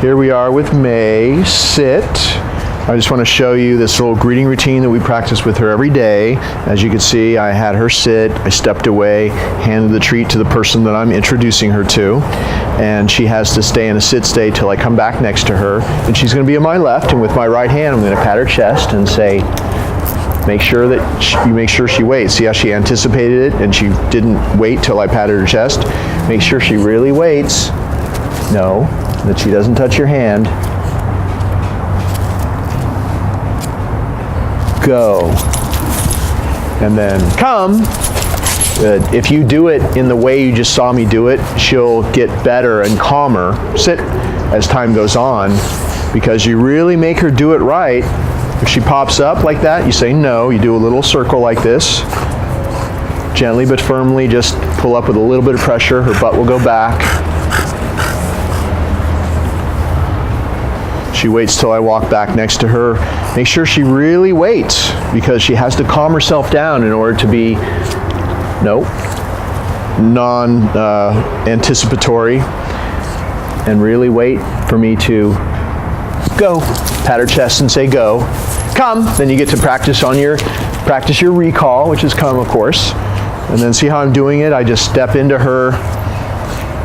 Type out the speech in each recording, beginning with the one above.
Here we are with May. Sit. I just want to show you this little greeting routine that we practice with her every day. As you can see, I had her sit, I stepped away, handed the treat to the person that I'm introducing her to, and she has to stay in a sit state till I come back next to her. And she's going to be on my left, and with my right hand I'm going to pat her chest and say, make sure that you make sure she waits. See how she anticipated it and she didn't wait till I patted her chest? Make sure she really waits. No, that she doesn't touch your hand. Go. And then come. Good. If you do it in the way you just saw me do it, she'll get better and calmer. Sit as time goes on, because you really make her do it right. If she pops up like that, you say no. You do a little circle like this. Gently but firmly, just pull up with a little bit of pressure. Her butt will go back. She waits till I walk back next to her. Make sure she really waits, because she has to calm herself down in order to be non-anticipatory, and really wait for me to go. Pat her chest and say go. Come. Then you get to practice your recall, which is come, of course. And then see how I'm doing it? I just step into her,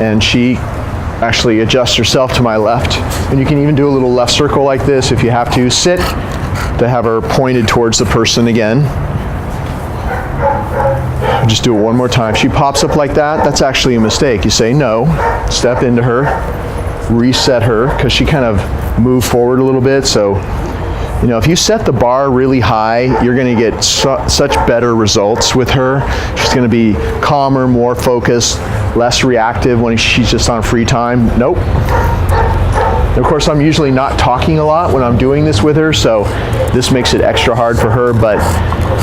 and she actually adjusts herself to my left. And you can even do a little left circle like this if you have to. Sit to have her pointed towards the person again. Just do it one more time. If she pops up like that, that's actually a mistake. You say no, step into her, reset her, because she kind of moved forward a little bit. So, if you set the bar really high, you're going to get such better results with her. She's going to be calmer, more focused, less reactive when she's just on free time. Nope. And of course, I'm usually not talking a lot when I'm doing this with her, so this makes it extra hard for her, but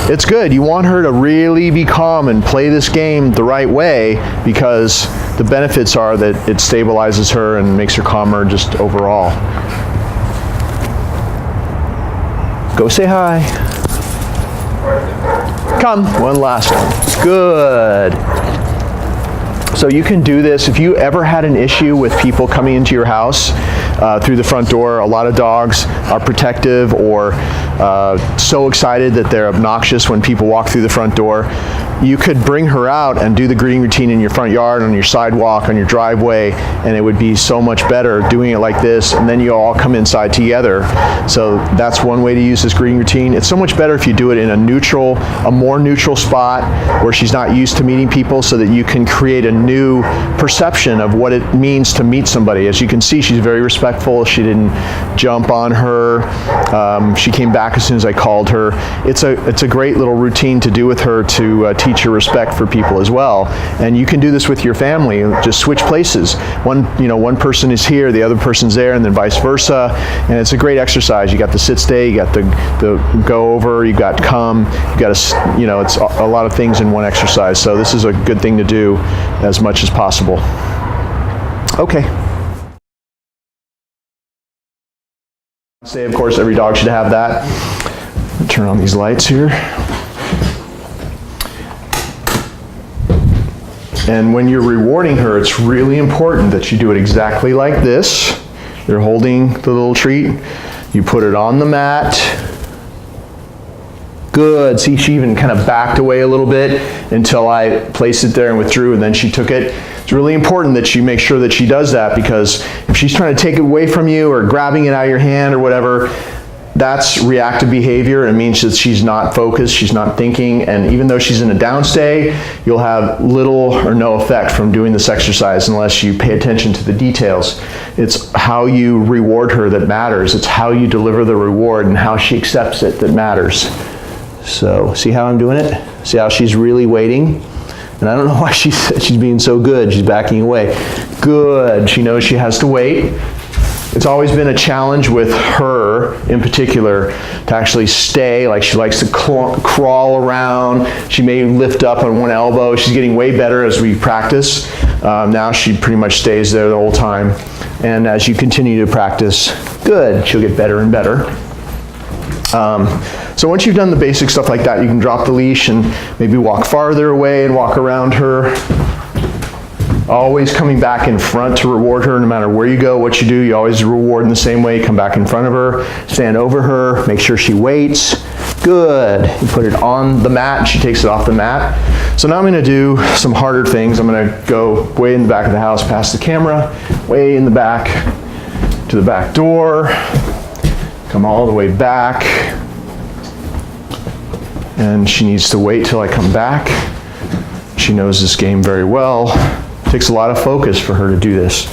it's good. You want her to really be calm and play this game the right way, because the benefits are that it stabilizes her and makes her calmer just overall. Go say hi. Come. One last one. Good. So you can do this. If you ever had an issue with people coming into your house through the front door, a lot of dogs are protective or so excited that they're obnoxious when people walk through the front door. You could bring her out and do the greeting routine in your front yard, on your sidewalk, on your driveway, and it would be so much better doing it like this, and then you all come inside together. So that's one way to use this greeting routine. It's so much better if you do it in a more neutral spot where she's not used to meeting people, so that you can create a new perception of what it means to meet somebody. As you can see, she's very respectful. She didn't jump on her. She came back as soon as I called her. It's a great little routine to do with her to teach her respect for people as well. And you can do this with your family. Just switch places. One person is here, the other person's there, and then vice versa. And it's a great exercise. You got the sit stay, you got the go over, you got come, you got it's a lot of things in one exercise. So this is a good thing to do as much as possible. Okay. Say, of course, every dog should have that. Turn on these lights here. And when you're rewarding her, it's really important that you do it exactly like this. You're holding the little treat. You put it on the mat. Good. See, she even kind of backed away a little bit until I placed it there and withdrew, and then she took it. It's really important that you make sure that she does that, because if she's trying to take it away from you or grabbing it out of your hand or whatever, that's reactive behavior. It means that she's not focused, she's not thinking, and even though she's in a downstay, you'll have little or no effect from doing this exercise unless you pay attention to the details. It's how you reward her that matters. It's how you deliver the reward and how she accepts it that matters. So, see how I'm doing it? See how she's really waiting? And I don't know why she's being so good. She's backing away. Good. She knows she has to wait. It's always been a challenge with her in particular to actually stay. Like, she likes to crawl around. She may lift up on one elbow. She's getting way better as we practice. Now she pretty much stays there the whole time. And as you continue to practice, good, she'll get better and better. So once you've done the basic stuff like that, you can drop the leash and maybe walk farther away and walk around her. Always coming back in front to reward her. No matter where you go, what you do, you always reward in the same way. Come back in front of her, stand over her, make sure she waits. Good. You put it on the mat, and she takes it off the mat. So now I'm going to do some harder things. I'm going to go way in the back of the house, past the camera, way in the back to the back door, come all the way back, and she needs to wait till I come back. She knows this game very well. It takes a lot of focus for her to do this.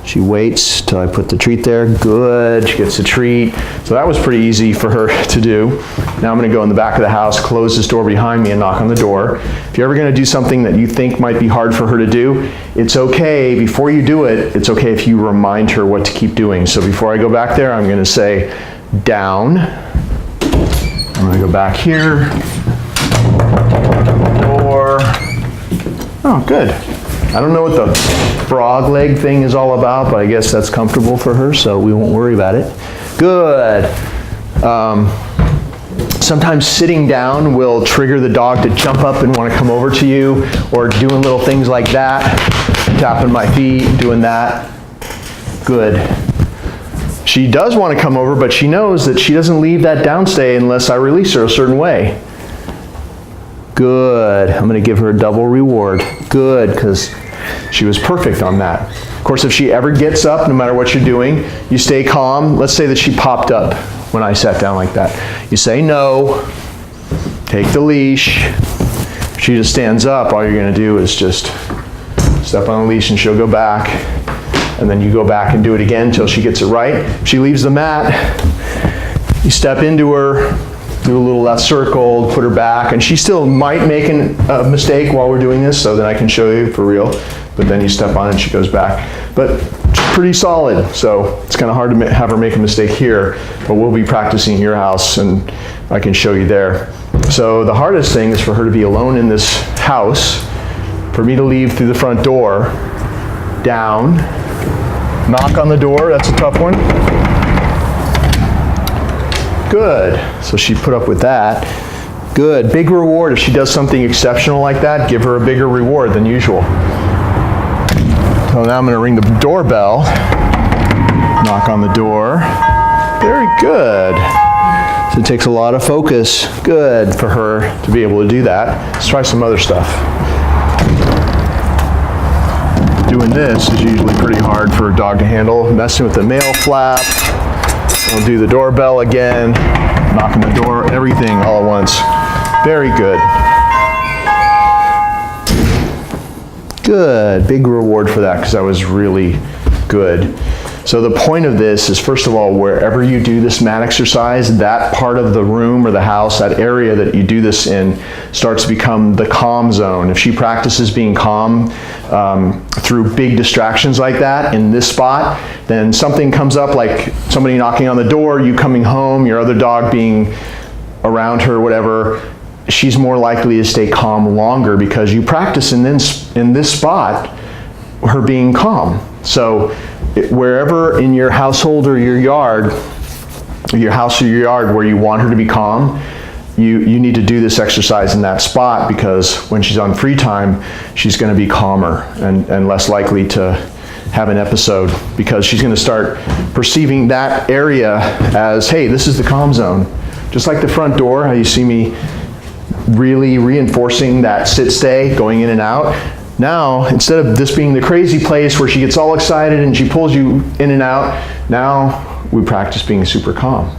She waits till I put the treat there. Good, she gets the treat. So that was pretty easy for her to do. Now I'm going to go in the back of the house, close this door behind me, and knock on the door. If you're ever going to do something that you think might be hard for her to do, it's okay, before you do it, it's okay if you remind her what to keep doing. So before I go back there, I'm going to say, down. I'm going to go back here. Door. Oh, good. I don't know what the frog leg thing is all about, but I guess that's comfortable for her, so we won't worry about it. Good. Sometimes sitting down will trigger the dog to jump up and want to come over to you, or doing little things like that, tapping my feet, doing that. Good. She does want to come over, but she knows that she doesn't leave that downstay unless I release her a certain way. Good. I'm going to give her a double reward. Good, because she was perfect on that. Of course, if she ever gets up, no matter what you're doing, you stay calm. Let's say that she popped up when I sat down like that. You say no, take the leash. If she just stands up, all you're going to do is just step on the leash and she'll go back. And then you go back and do it again until she gets it right. If she leaves the mat, you step into her, do a little left circle, put her back, and she still might make a mistake while we're doing this, so then I can show you for real. But then you step on it and she goes back. But she's pretty solid, so it's kind of hard to have her make a mistake here, but we'll be practicing in your house and I can show you there. So the hardest thing is for her to be alone in this house, for me to leave through the front door, down, knock on the door, that's a tough one. Good. So she put up with that. Good. Big reward. If she does something exceptional like that, give her a bigger reward than usual. So now I'm going to ring the doorbell. Knock on the door. Very good. So it takes a lot of focus. Good for her to be able to do that. Let's try some other stuff. Doing this is usually pretty hard for a dog to handle. Messing with the mail flap. We'll do the doorbell again, knock on the door, everything all at once. Very good. Good, big reward for that because that was really good. So the point of this is, first of all, wherever you do this mat exercise, that part of the room or the house, that area that you do this in, starts to become the calm zone. If she practices being calm through big distractions like that in this spot, then something comes up like somebody knocking on the door, you coming home, your other dog being around her, whatever, she's more likely to stay calm longer because you practice in this spot her being calm. So wherever in your household or your yard, your house or your yard where you want her to be calm, you need to do this exercise in that spot, because when she's on free time, she's going to be calmer and less likely to have an episode, because she's going to start perceiving that area as, hey, this is the calm zone. Just like the front door, how you see me really reinforcing that sit-stay, going in and out. Now, instead of this being the crazy place where she gets all excited and she pulls you in and out, now we practice being super calm.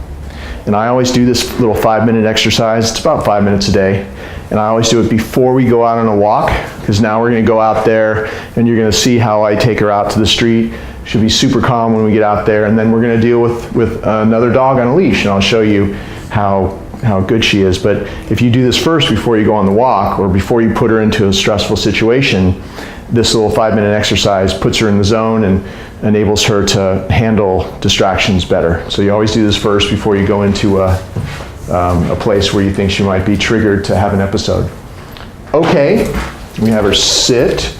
And I always do this little 5-minute exercise. It's about 5 minutes a day. And I always do it before we go out on a walk, because now we're going to go out there and you're going to see how I take her out to the street. She'll be super calm when we get out there, and then we're going to deal with another dog on a leash, and I'll show you how good she is. But if you do this first before you go on the walk, or before you put her into a stressful situation, this little 5-minute exercise puts her in the zone and enables her to handle distractions better. So you always do this first before you go into a place where you think she might be triggered to have an episode. Okay, we have her sit.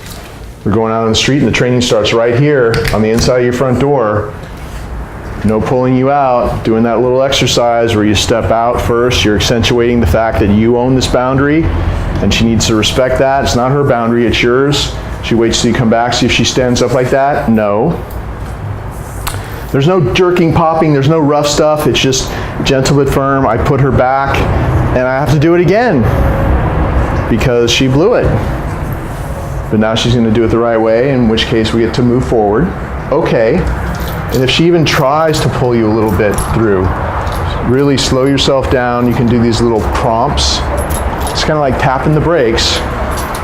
We're going out on the street, and the training starts right here on the inside of your front door. No pulling you out, doing that little exercise where you step out first. You're accentuating the fact that you own this boundary, and she needs to respect that. It's not her boundary, it's yours. She waits till you come back, see if she stands up like that. No. There's no jerking, popping, there's no rough stuff. It's just gentle but firm. I put her back, and I have to do it again because she blew it. But now she's going to do it the right way, in which case we get to move forward. Okay. And if she even tries to pull you a little bit through, really slow yourself down. You can do these little prompts. It's kind of like tapping the brakes.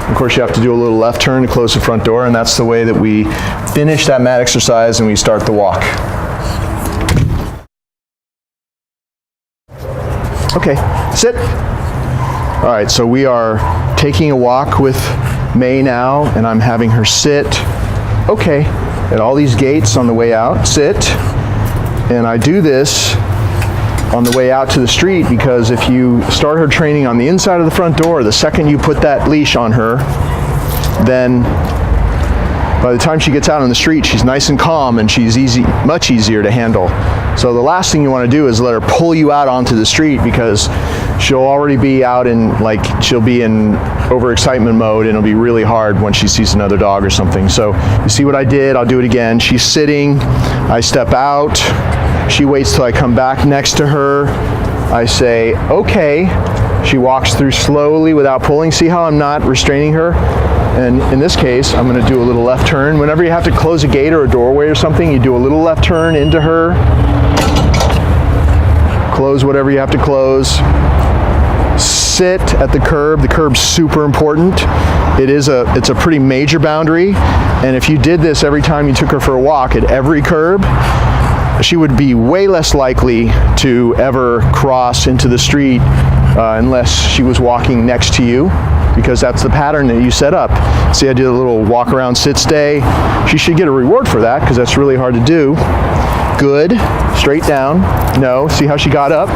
Of course, you have to do a little left turn to close the front door, and that's the way that we finish that mat exercise and we start the walk. Okay, sit. All right, so we are taking a walk with May now, and I'm having her sit. Okay, at all these gates on the way out, sit. And I do this on the way out to the street because if you start her training on the inside of the front door, the second you put that leash on her, then by the time she gets out on the street, she's nice and calm and she's much easier to handle. So the last thing you want to do is let her pull you out onto the street because she'll already be out in, she'll be in overexcitement mode, and it'll be really hard when she sees another dog or something. So you see what I did? I'll do it again. She's sitting, I step out, she waits till I come back next to her. I say, okay. She walks through slowly without pulling. See how I'm not restraining her? And in this case, I'm going to do a little left turn. Whenever you have to close a gate or a doorway or something, you do a little left turn into her. Close whatever you have to close. Sit at the curb. The curb's super important. It's a pretty major boundary. And if you did this every time you took her for a walk at every curb, she would be way less likely to ever cross into the street unless she was walking next to you, because that's the pattern that you set up. See, I did a little walk around sit stay. She should get a reward for that because that's really hard to do. Good. Straight down. No. See how she got up?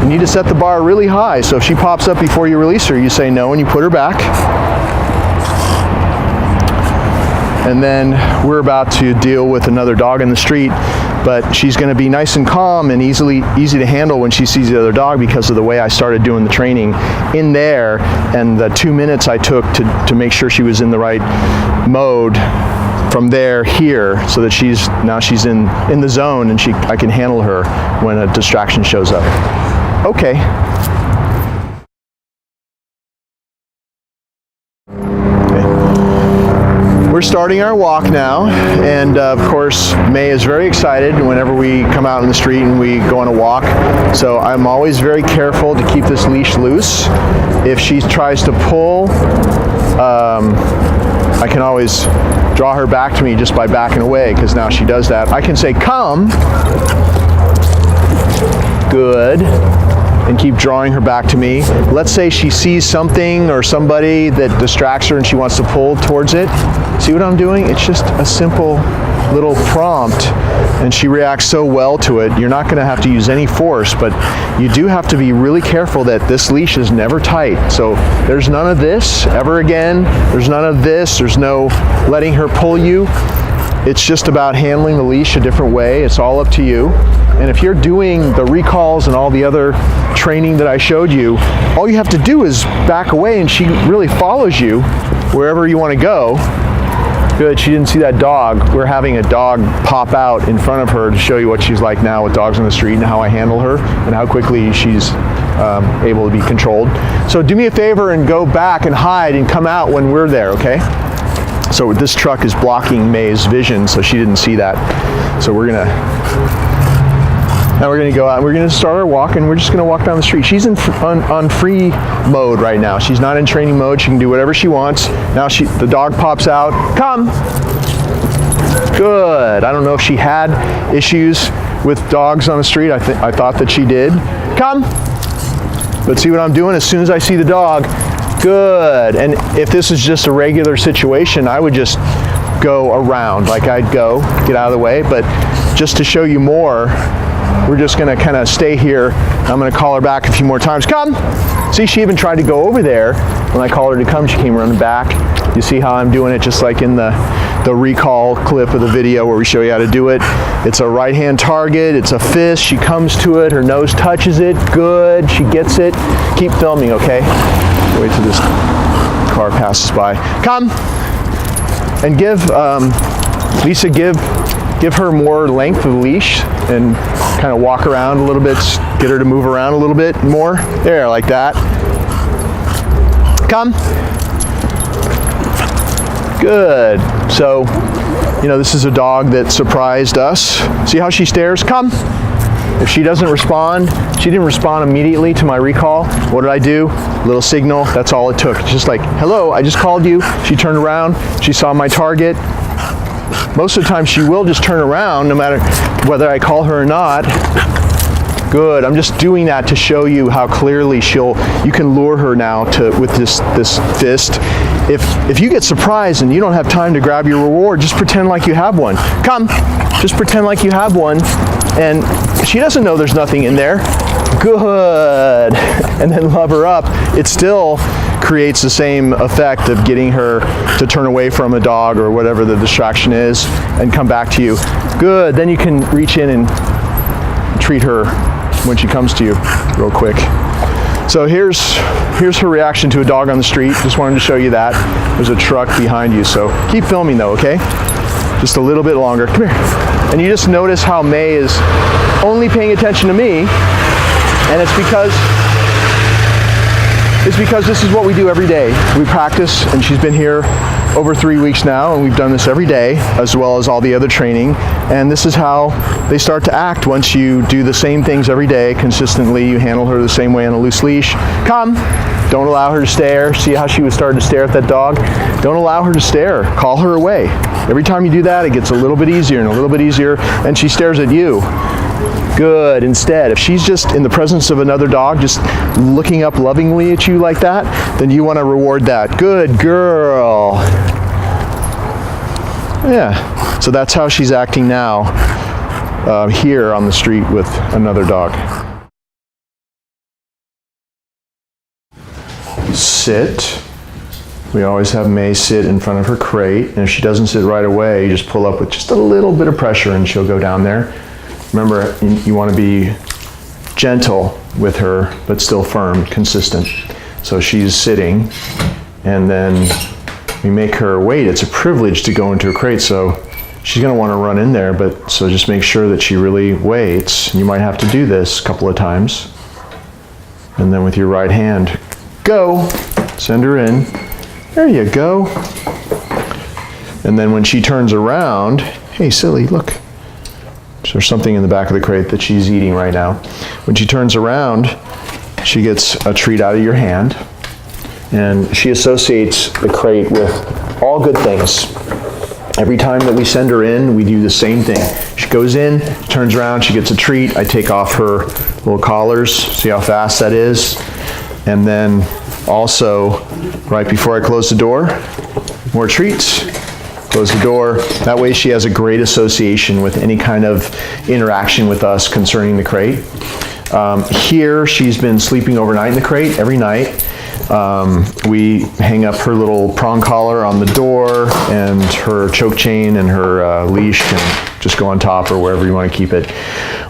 You need to set the bar really high. So if she pops up before you release her, you say no and you put her back. And then we're about to deal with another dog in the street, but she's going to be nice and calm and easy to handle when she sees the other dog because of the way I started doing the training in there and the 2 minutes I took to make sure she was in the right mode from there here, so that she's in the zone and I can handle her when a distraction shows up. Okay. We're starting our walk now, and of course May is very excited whenever we come out in the street and we go on a walk. So I'm always very careful to keep this leash loose. If she tries to pull, I can always draw her back to me just by backing away, because now she does that. I can say, come. Good. And keep drawing her back to me. Let's say she sees something or somebody that distracts her and she wants to pull towards it. See what I'm doing? It's just a simple little prompt, and she reacts so well to it. You're not going to have to use any force, but you do have to be really careful that this leash is never tight. So there's none of this ever again. There's none of this. There's no letting her pull you. It's just about handling the leash a different way. It's all up to you. And if you're doing the recalls and all the other training that I showed you, all you have to do is back away and she really follows you wherever you want to go. Good, she didn't see that dog. We're having a dog pop out in front of her to show you what she's like now with dogs on the street and how I handle her and how quickly she's able to be controlled. So do me a favor and go back and hide and come out when we're there, okay? So this truck is blocking May's vision, so she didn't see that. So now we're going to go out and we're going to start our walk, and we're just going to walk down the street. She's on free mode right now. She's not in training mode. She can do whatever she wants. Now the dog pops out. Come. Good. I don't know if she had issues with dogs on the street. I thought that she did. Come. But see what I'm doing? As soon as I see the dog, good. And if this is just a regular situation, I would just go around. Like I'd go, get out of the way. But just to show you more, we're just going to kind of stay here. I'm going to call her back a few more times. Come! See, she even tried to go over there. When I called her to come, she came running back. You see how I'm doing it just like in the recall clip of the video where we show you how to do it. It's a right hand target. It's a fist. She comes to it. Her nose touches it. Good. She gets it. Keep filming, okay? Wait till this car passes by. Come! And give, Lisa, give her more length of the leash and kind of walk around a little bit, get her to move around a little bit more. There, like that. Come. Good. So, you know, this is a dog that surprised us. See how she stares? Come. If she doesn't respond, she didn't respond immediately to my recall. What did I do? Little signal, that's all it took. Just like, hello, I just called you. She turned around, she saw my target. Most of the time she will just turn around no matter whether I call her or not. Good, I'm just doing that to show you how clearly you can lure her now with this fist. If you get surprised and you don't have time to grab your reward, just pretend like you have one. Come, just pretend like you have one. And she doesn't know there's nothing in there. Good. And then love her up. It still creates the same effect of getting her to turn away from a dog or whatever the distraction is and come back to you. Good. Then you can reach in and treat her when she comes to you real quick. So here's her reaction to a dog on the street. Just wanted to show you that. There's a truck behind you, so keep filming though, okay? Just a little bit longer. Come here. And you just notice how May is only paying attention to me, and it's because this is what we do every day. We practice, and she's been here over 3 weeks now, and we've done this every day, as well as all the other training. And this is how they start to act once you do the same things every day consistently. You handle her the same way on a loose leash. Come. Don't allow her to stare. See how she was starting to stare at that dog? Don't allow her to stare. Call her away. Every time you do that, it gets a little bit easier and a little bit easier, and she stares at you. Good. Instead, if she's just in the presence of another dog, just looking up lovingly at you like that, then you want to reward that. Good girl. Yeah. So that's how she's acting now here on the street with another dog. Sit. We always have May sit in front of her crate, and if she doesn't sit right away, you just pull up with just a little bit of pressure and she'll go down there. Remember, you want to be gentle with her, but still firm, consistent. So she's sitting, and then we make her wait. It's a privilege to go into a crate, so she's going to want to run in there, but so just make sure that she really waits. You might have to do this a couple of times. And then with your right hand, go. Send her in. There you go. And then when she turns around, hey, silly, look. There's something in the back of the crate that she's eating right now. When she turns around, she gets a treat out of your hand, and she associates the crate with all good things. Every time that we send her in, we do the same thing. She goes in, turns around, she gets a treat. I take off her little collars. See how fast that is? And then also, right before I close the door, more treats. Close the door. That way she has a great association with any kind of interaction with us concerning the crate. Here she's been sleeping overnight in the crate every night. We hang up her little prong collar on the door, and her choke chain and her leash can just go on top or wherever you want to keep it.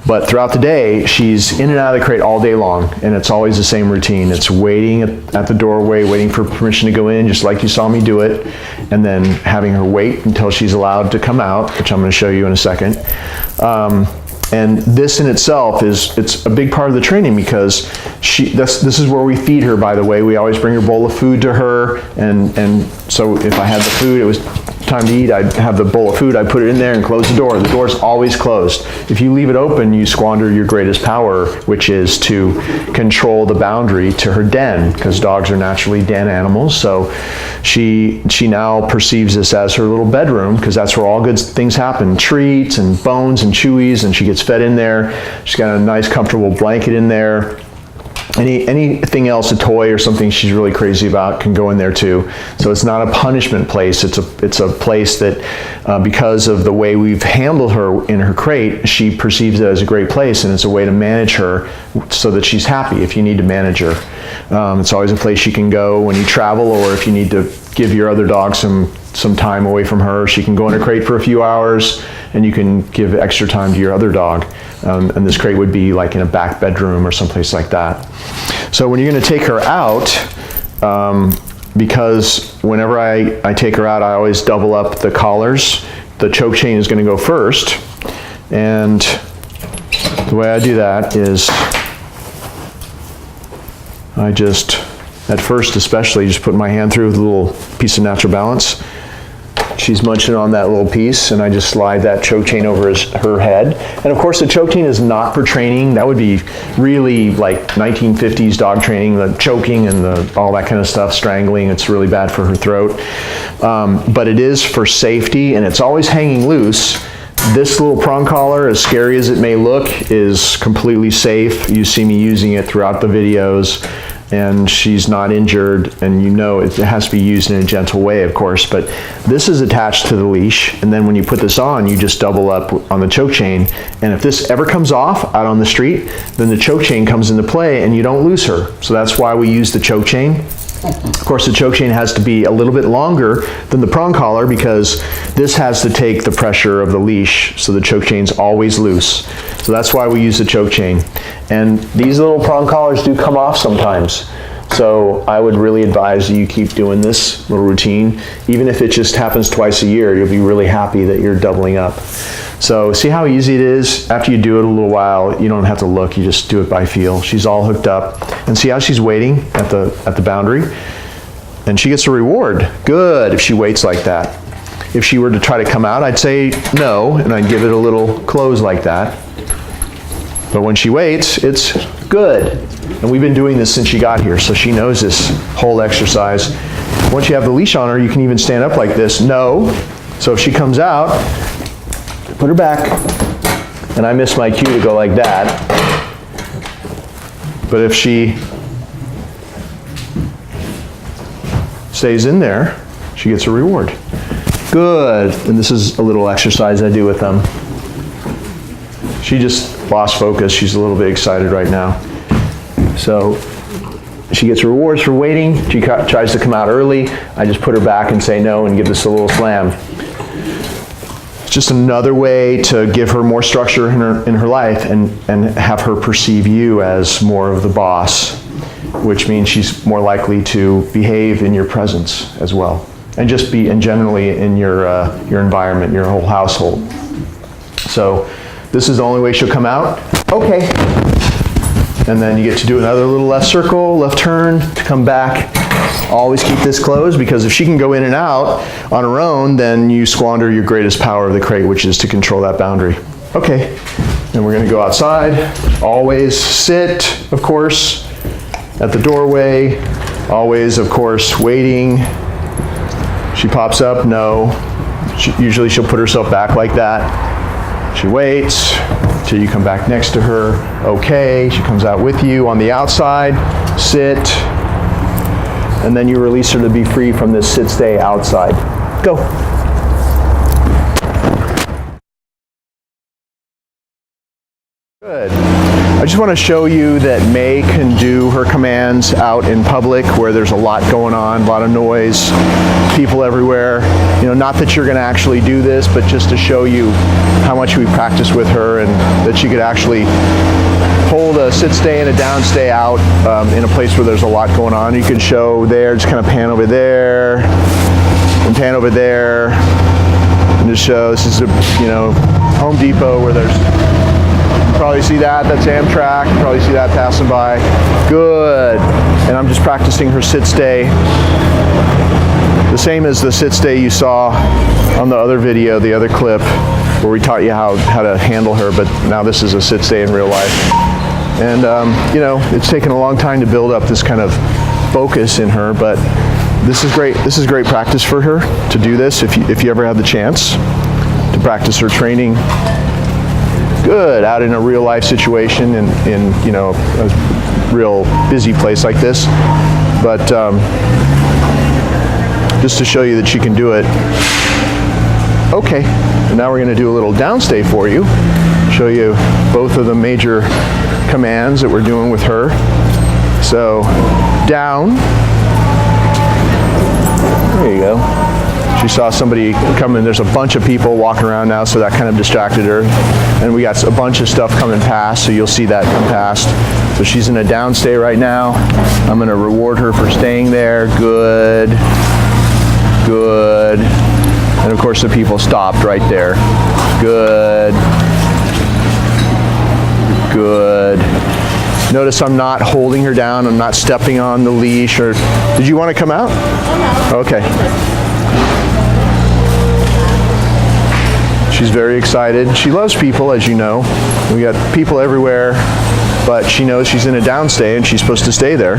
But throughout the day, she's in and out of the crate all day long, and it's always the same routine. It's waiting at the doorway, waiting for permission to go in, just like you saw me do it, and then having her wait until she's allowed to come out, which I'm going to show you in a second. And this in itself it's a big part of the training, because this is where we feed her, by the way. We always bring a bowl of food to her, and so if I had the food, it was time to eat, I'd have the bowl of food, I'd put it in there and close the door. The door's always closed. If you leave it open, you squander your greatest power, which is to control the boundary to her den, because dogs are naturally den animals. So she now perceives this as her little bedroom, because that's where all good things happen. Treats and bones and chewies, and she gets fed in there. She's got a nice comfortable blanket in there. Anything else, a toy or something she's really crazy about, can go in there too. So it's not a punishment place. It's a place that, because of the way we've handled her in her crate, she perceives it as a great place, and it's a way to manage her so that she's happy if you need to manage her. It's always a place she can go when you travel, or if you need to give your other dog some time away from her. She can go in a crate for a few hours, and you can give extra time to your other dog. And this crate would be like in a back bedroom or someplace like that. So when you're going to take her out, because whenever I take her out, I always double up the collars. The choke chain is going to go first, and the way I do that is I just, at first especially, just put my hand through with a little piece of Natural Balance. She's munching on that little piece, and I just slide that choke chain over her head. And of course, the choke chain is not for training. That would be really like 1950s dog training, the choking and all that kind of stuff, strangling. It's really bad for her throat. But it is for safety, and it's always hanging loose. This little prong collar, as scary as it may look, is completely safe. You see me using it throughout the videos, and she's not injured, and you know it has to be used in a gentle way, of course, but this is attached to the leash, and then when you put this on, you just double up on the choke chain, and if this ever comes off out on the street, then the choke chain comes into play and you don't lose her. So that's why we use the choke chain. Of course, the choke chain has to be a little bit longer than the prong collar because this has to take the pressure of the leash, so the choke chain's always loose. So that's why we use the choke chain. And these little prong collars do come off sometimes. So I would really advise you keep doing this little routine. Even if it just happens twice a year, you'll be really happy that you're doubling up. So see how easy it is? After you do it a little while, you don't have to look, you just do it by feel. She's all hooked up. And see how she's waiting at the boundary? And she gets a reward. Good, if she waits like that. If she were to try to come out, I'd say no, and I'd give it a little close like that. But when she waits, it's good. And we've been doing this since she got here, so she knows this whole exercise. Once you have the leash on her, you can even stand up like this. No. So if she comes out, put her back. And I miss my cue to go like that. But if she stays in there, she gets a reward. Good. And this is a little exercise I do with them. She just lost focus. She's a little bit excited right now. So she gets rewards for waiting. She tries to come out early. I just put her back and say no and give this a little slam. It's just another way to give her more structure in her life and have her perceive you as more of the boss, which means she's more likely to behave in your presence as well, and just be and generally in your environment, your whole household. So this is the only way she'll come out. Okay. And then you get to do another little left circle, left turn, to come back. Always keep this closed, because if she can go in and out on her own, then you squander your greatest power of the crate, which is to control that boundary. Okay, then we're gonna go outside. Always sit, of course, at the doorway. Always, of course, waiting. She pops up, no. Usually she'll put herself back like that. She waits till you come back next to her. Okay, she comes out with you on the outside. Sit. And then you release her to be free from this sit-stay outside. Go. Good. I just want to show you that May can do her commands out in public where there's a lot going on, a lot of noise, people everywhere. You know, not that you're going to actually do this, but just to show you how much we practice with her and that she could actually hold a sit-stay and a down-stay out in a place where there's a lot going on. You can show there, just kind of pan over there, and pan over there, and just show this is a, you know, Home Depot where there's, you probably see that's Amtrak, you probably see that passing by. Good. And I'm just practicing her sit-stay. The same as the sit-stay you saw on the other video, the other clip, where we taught you how to handle her, but now this is a sit-stay in real life. And you know, it's taken a long time to build up this kind of focus in her, but this is great. This is great practice for her to do this if you ever have the chance to practice her training. Good, out in a real life situation in you know, a real busy place like this. But just to show you that she can do it. Okay, and now we're going to do a little downstay for you. Show you both of the major commands that we're doing with her. So, down. There you go. She saw somebody coming. There's a bunch of people walking around now, so that kind of distracted her. And we got a bunch of stuff coming past, so you'll see that come past. So she's in a downstay right now. I'm going to reward her for staying there. Good. Good. Good. And of course the people stopped right there. Good. Good. Notice I'm not holding her down. I'm not stepping on the leash. Or did you want to come out? Okay. She's very excited. She loves people, as you know. We got people everywhere, but she knows she's in a downstay and she's supposed to stay there.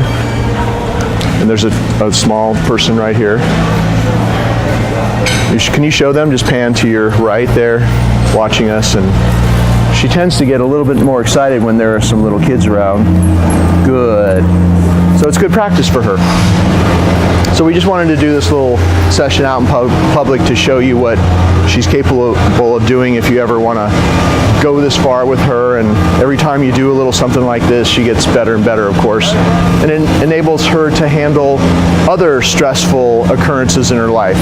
And there's a small person right here. Can you show them? Just pan to your right there, watching us. And she tends to get a little bit more excited when there are some little kids around. Good. So it's good practice for her. So we just wanted to do this little session out in public to show you what she's capable of doing if you ever want to go this far with her. And every time you do a little something like this, she gets better and better, of course. And it enables her to handle other stressful occurrences in her life,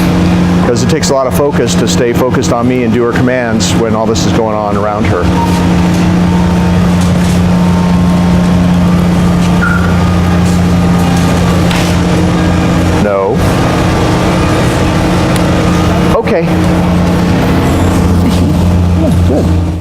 because it takes a lot of focus to stay focused on me and do her commands when all this is going on around her. No. Okay. Good.